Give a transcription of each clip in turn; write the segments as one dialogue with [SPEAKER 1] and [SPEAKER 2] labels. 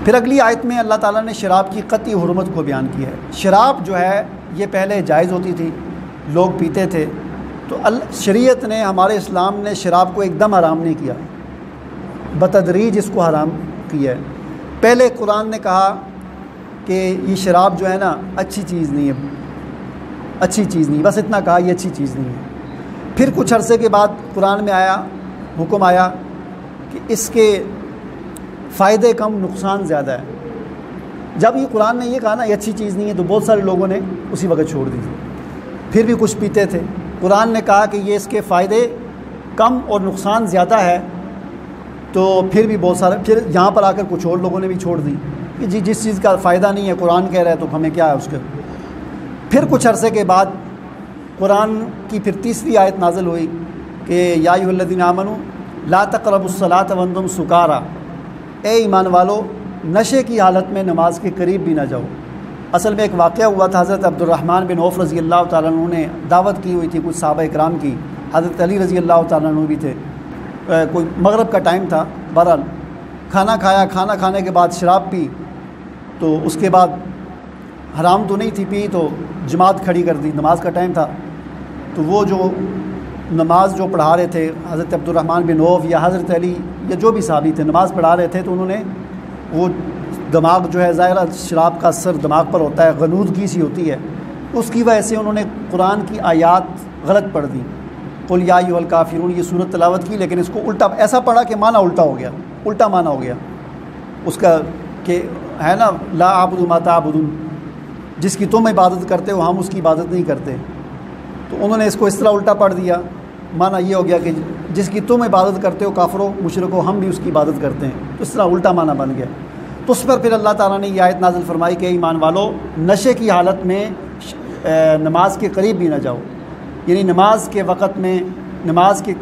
[SPEAKER 1] پھر اگلی آیت میں اللہ تعالیٰ نے شراب کی قطعی حرمت کو بیان کیا ہے۔ شراب جو ہے یہ پہلے جائز ہوتی تھی، لوگ پیتے تھے، تو شریعت نے، ہمارے اسلام نے شراب کو ایک دم حرام نہیں کیا، بتدریج اس کو حرام کیا ہے۔ پہلے قرآن نے کہا کہ یہ شراب جو ہے نا اچھی چیز نہیں ہے، اچھی چیز نہیں، بس اتنا کہا یہ اچھی چیز نہیں ہے۔ پھر کچھ عرصے کے بعد قرآن میں آیا، حکم آیا کہ اس کے فائدے کم نقصان زیادہ ہے۔ جب یہ قرآن نے یہ کہا نا یہ اچھی چیز نہیں ہے، تو بہت سارے لوگوں نے اسی وقت چھوڑ دی تھی، پھر بھی کچھ پیتے تھے۔ قرآن نے کہا کہ یہ اس کے فائدے کم اور نقصان زیادہ ہے، تو پھر بھی بہت سارے، پھر یہاں پر آ کر کچھ اور لوگوں نے بھی چھوڑ دی کہ جی جس چیز کا فائدہ نہیں ہے قرآن کہہ رہا ہے تو ہمیں کیا ہے اس کے۔ پھر کچھ عرصے کے بعد قرآن کی پھر تیسری آیت نازل ہوئی کہ یا ایھا الذین آمنوا لا تقربوا الصلاۃ وانتم سکارا، اے ایمان والو نشے کی حالت میں نماز کے قریب بھی نہ جاؤ۔ اصل میں ایک واقعہ ہوا تھا، حضرت عبد الرحمن بن عوف رضی اللہ تعالیٰ عنہ نے دعوت کی ہوئی تھی کچھ صحابہ اکرام کی، حضرت علی رضی اللہ تعالیٰ عنہ بھی تھے، کوئی مغرب کا ٹائم تھا، بہرحال کھانا کھایا، کھانا کھانے کے بعد شراب پی، تو اس کے بعد حرام تو نہیں تھی، پی تو جماعت کھڑی کر دی، نماز کا ٹائم تھا، تو وہ جو نماز جو پڑھا رہے تھے حضرت عبد الرحمن بن عوف یا حضرت علی یا جو بھی صحابی تھے نماز پڑھا رہے تھے، تو انہوں نے وہ دماغ جو ہے ظاہر شراب کا اثر دماغ پر ہوتا ہے، غنودگی سی ہوتی ہے، اس کی وجہ سے انہوں نے قرآن کی آیات غلط پڑھ دی، قل یا ایھا الکافرون، یہ صورت تلاوت کی لیکن اس کو الٹا ایسا پڑھا کہ معنی الٹا ہو گیا، الٹا معنی ہو گیا اس کا، کہ ہے نا لا اعبد ما تعبدون، جس کی تم عبادت کرتے ہو ہم اس کی عبادت نہیں کرتے، تو انہوں نے اس کو اس طرح الٹا پڑھ دیا، معنی یہ ہو گیا کہ جس کی تم عبادت کرتے ہو کافروں مشرکوں ہم بھی اس کی عبادت کرتے ہیں، تو اس طرح الٹا معنی بن گیا۔ تو اس پر پھر اللہ تعالیٰ نے یہ آیت نازل فرمائی کہ ایمان والو نشے کی حالت میں نماز کے قریب بھی نہ جاؤ، یعنی نماز کے وقت میں، نماز کے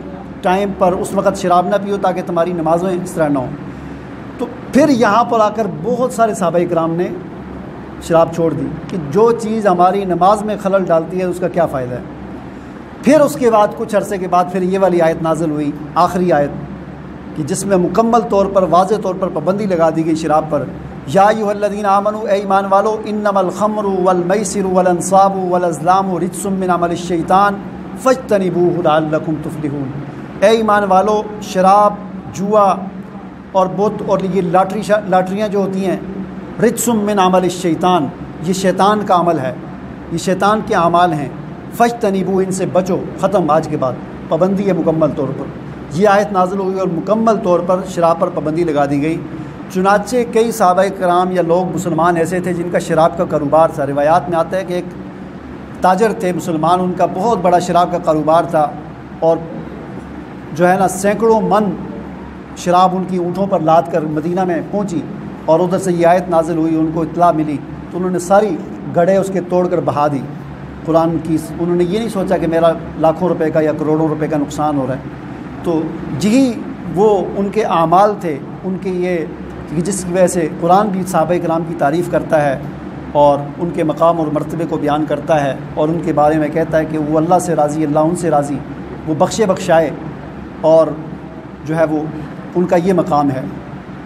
[SPEAKER 1] ٹائم پر اس وقت شراب نہ پیو تاکہ تمہاری نمازیں اس طرح نہ ہوں۔ تو پھر یہاں پر آ کر بہت سارے صحابہ اکرام نے شراب چھوڑ دی کہ جو چیز ہماری نماز میں خلل ڈالتی ہے اس کا کیا فائدہ ہے۔ پھر اس کے بعد کچھ عرصے کے بعد پھر یہ والی آیت نازل ہوئی، آخری آیت، کہ جس میں مکمل طور پر واضح طور پر پابندی لگا دی گئی شراب پر۔ یا ایھا الذین آمنوا، اے ایمان والو، انما الخمر والمیسر والانصاب والازلام رجس من عمل الشیطان فاجتنبوہ لعلکم تفلحون۔ اے ایمان والو، شراب، جوا اور بت اور یہ لاٹریاں جو ہوتی ہیں، رجس من عمل الشیطان، یہ شیطان کا عمل ہے، یہ شیطان کے اعمال ہیں، فاجتنبوہ، ان سے بچو، ختم، آج کے بعد پابندی ہے مکمل طور پر۔ یہ آیت نازل ہوئی اور مکمل طور پر شراب پر پابندی لگا دی گئی۔ چنانچہ کئی صحابہ کرام یا لوگ مسلمان ایسے تھے جن کا شراب کا کاروبار تھا۔ روایات میں آتا ہے کہ ایک تاجر تھے مسلمان، ان کا بہت بڑا شراب کا کاروبار تھا، اور جو ہے نا سینکڑوں من شراب ان کی اونٹوں پر لاد کر مدینہ میں پہنچی، اور ادھر سے یہ آیت نازل ہوئی، ان کو اطلاع ملی تو انہوں نے ساری گڑھے اس کے توڑ کر بہا دی قرآن کی۔ انہوں نے یہ نہیں سوچا کہ میرا لاکھوں روپے کا یا کروڑوں روپے کا نقصان ہو رہا ہے، تو یہی وہ ان کے اعمال تھے، ان کے یہ جس کی وجہ سے قرآن بھی صحابہ کرام کی تعریف کرتا ہے اور ان کے مقام اور مرتبے کو بیان کرتا ہے، اور ان کے بارے میں کہتا ہے کہ وہ اللہ سے راضی، اللہ ان سے راضی، وہ بخشائے، اور جو ہے وہ ان کا یہ مقام ہے،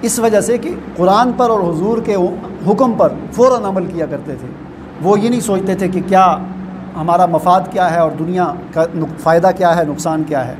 [SPEAKER 1] اس وجہ سے کہ قرآن پر اور حضور کے حکم پر فوراً عمل کیا کرتے تھے۔ وہ یہ نہیں سوچتے تھے کہ کیا ہمارا مفاد کیا ہے اور دنیا کا فائدہ کیا ہے، نقصان کیا ہے۔